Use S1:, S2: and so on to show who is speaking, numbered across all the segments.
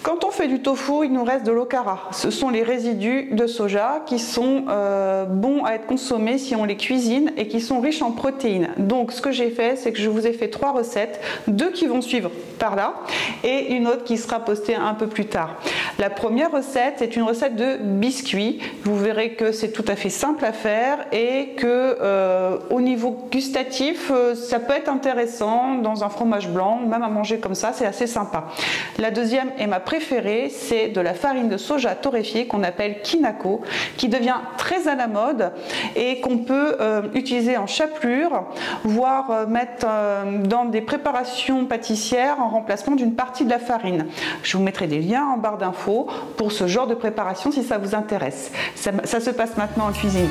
S1: Quand on fait du tofu, il nous reste de l'okara. Ce sont les résidus de soja qui sont bons à être consommés si on les cuisine et qui sont riches en protéines. Donc ce que j'ai fait, c'est que je vous ai fait 3 recettes, 2 qui vont suivre par là et une autre qui sera postée un peu plus tard. La première recette est une recette de biscuits. Vous verrez que c'est tout à fait simple à faire et que au niveau gustatif, ça peut être intéressant dans un fromage blanc, même à manger comme ça, c'est assez sympa. La deuxième est ma préférée, c'est de la farine de soja torréfiée qu'on appelle kinako, qui devient très à la mode et qu'on peut utiliser en chapelure, voire mettre dans des préparations pâtissières en remplacement d'une partie de la farine. Je vous mettrai des liens en barre d'infos pour ce genre de préparation si ça vous intéresse. Ça se passe maintenant en cuisine.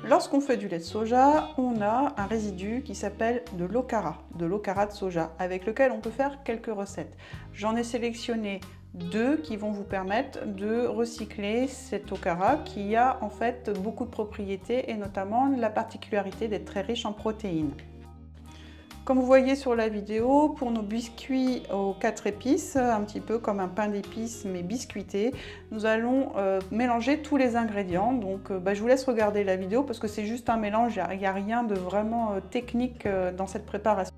S1: Lorsqu'on fait du lait de soja, on a un résidu qui s'appelle de l'okara de soja, avec lequel on peut faire quelques recettes. J'en ai sélectionné 2 qui vont vous permettre de recycler cet okara qui a en fait beaucoup de propriétés et notamment la particularité d'être très riche en protéines. Comme vous voyez sur la vidéo, pour nos biscuits aux 4 épices, un petit peu comme un pain d'épices mais biscuité, nous allons mélanger tous les ingrédients. Donc je vous laisse regarder la vidéo parce que c'est juste un mélange, il n'y a rien de vraiment technique dans cette préparation.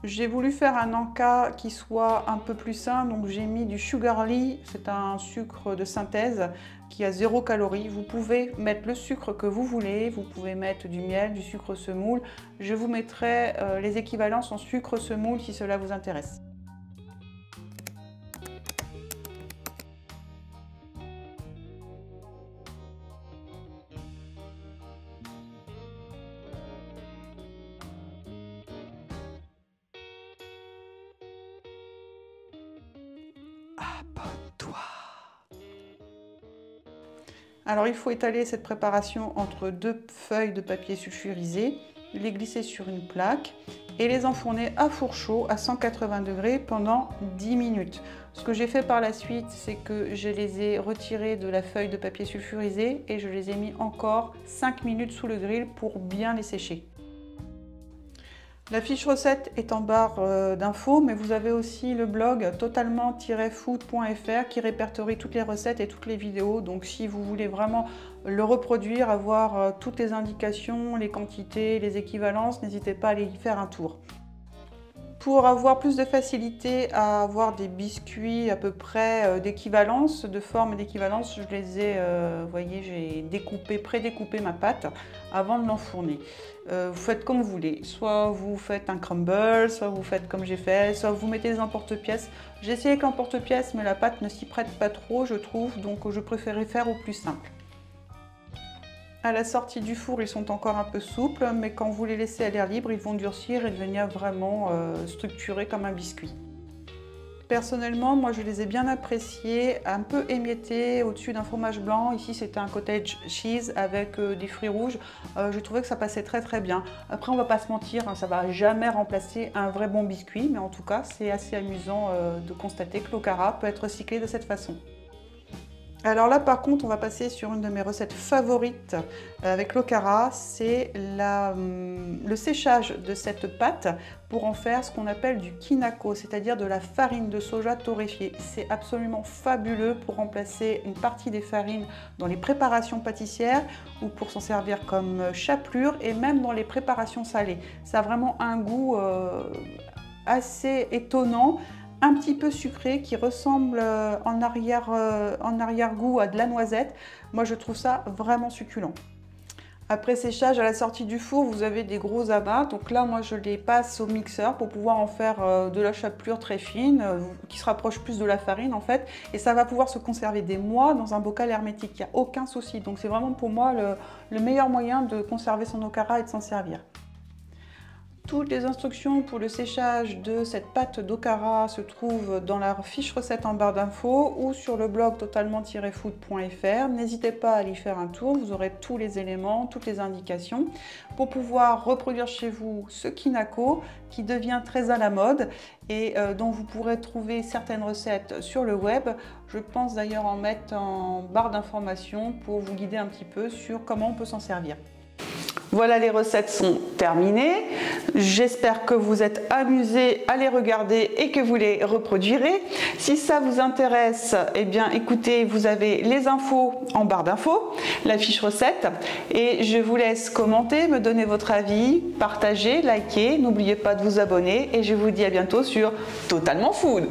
S1: J'ai voulu faire un encas qui soit un peu plus sain, donc j'ai mis du Sugarly, c'est un sucre de synthèse qui a 0 calories. Vous pouvez mettre le sucre que vous voulez, vous pouvez mettre du miel, du sucre semoule. Je vous mettrai les équivalences en sucre semoule si cela vous intéresse. Abonne-toi. Alors il faut étaler cette préparation entre 2 feuilles de papier sulfurisé, les glisser sur une plaque et les enfourner à four chaud à 180 degrés pendant 10 minutes. Ce que j'ai fait par la suite, c'est que je les ai retirés de la feuille de papier sulfurisé et je les ai mis encore 5 minutes sous le grill pour bien les sécher. La fiche recette est en barre d'infos, mais vous avez aussi le blog totalement-food.fr qui répertorie toutes les recettes et toutes les vidéos. Donc si vous voulez vraiment le reproduire, avoir toutes les indications, les quantités, les équivalences, n'hésitez pas à aller y faire un tour. Pour avoir plus de facilité à avoir des biscuits à peu près d'équivalence, de forme et d'équivalence, je les ai, vous voyez, j'ai découpé, prédécoupé ma pâte avant de l'enfourner. Vous faites comme vous voulez, soit vous faites un crumble, soit vous faites comme j'ai fait, soit vous mettez les emporte-pièces. J'ai essayé avec l'emporte-pièces, mais la pâte ne s'y prête pas trop, je trouve, donc je préférais faire au plus simple. À la sortie du four, ils sont encore un peu souples, mais quand vous les laissez à l'air libre, ils vont durcir et devenir vraiment structurés comme un biscuit. Personnellement, moi je les ai bien appréciés, un peu émiettés au-dessus d'un fromage blanc. Ici c'était un cottage cheese avec des fruits rouges. Je trouvais que ça passait très bien. Après on va pas se mentir, hein, ça va jamais remplacer un vrai bon biscuit, mais en tout cas c'est assez amusant de constater que l'okara peut être recyclé de cette façon. Alors là par contre on va passer sur une de mes recettes favorites avec l'okara, c'est le séchage de cette pâte pour en faire ce qu'on appelle du kinako, c'est-à-dire de la farine de soja torréfiée. C'est absolument fabuleux pour remplacer une partie des farines dans les préparations pâtissières ou pour s'en servir comme chapelure et même dans les préparations salées. Ça a vraiment un goût assez étonnant, un petit peu sucré, qui ressemble en arrière-goût à de la noisette. Moi je trouve ça vraiment succulent. Après séchage, à la sortie du four, vous avez des gros abats. Donc là, moi je les passe au mixeur pour pouvoir en faire de la chapelure très fine, qui se rapproche plus de la farine en fait. Et ça va pouvoir se conserver des mois dans un bocal hermétique, il n'y a aucun souci. Donc c'est vraiment pour moi le meilleur moyen de conserver son okara et de s'en servir. Toutes les instructions pour le séchage de cette pâte d'okara se trouvent dans la fiche recette en barre d'infos ou sur le blog totalement-food.fr. N'hésitez pas à aller faire un tour, vous aurez tous les éléments, toutes les indications pour pouvoir reproduire chez vous ce kinako qui devient très à la mode et dont vous pourrez trouver certaines recettes sur le web. Je pense d'ailleurs en mettre en barre d'informations pour vous guider un petit peu sur comment on peut s'en servir. Voilà, les recettes sont terminées. J'espère que vous êtes amusés à les regarder et que vous les reproduirez. Si ça vous intéresse, eh bien écoutez, vous avez les infos en barre d'infos, la fiche recette, et je vous laisse commenter, me donner votre avis, partager, liker. N'oubliez pas de vous abonner et je vous dis à bientôt sur Totalement Food.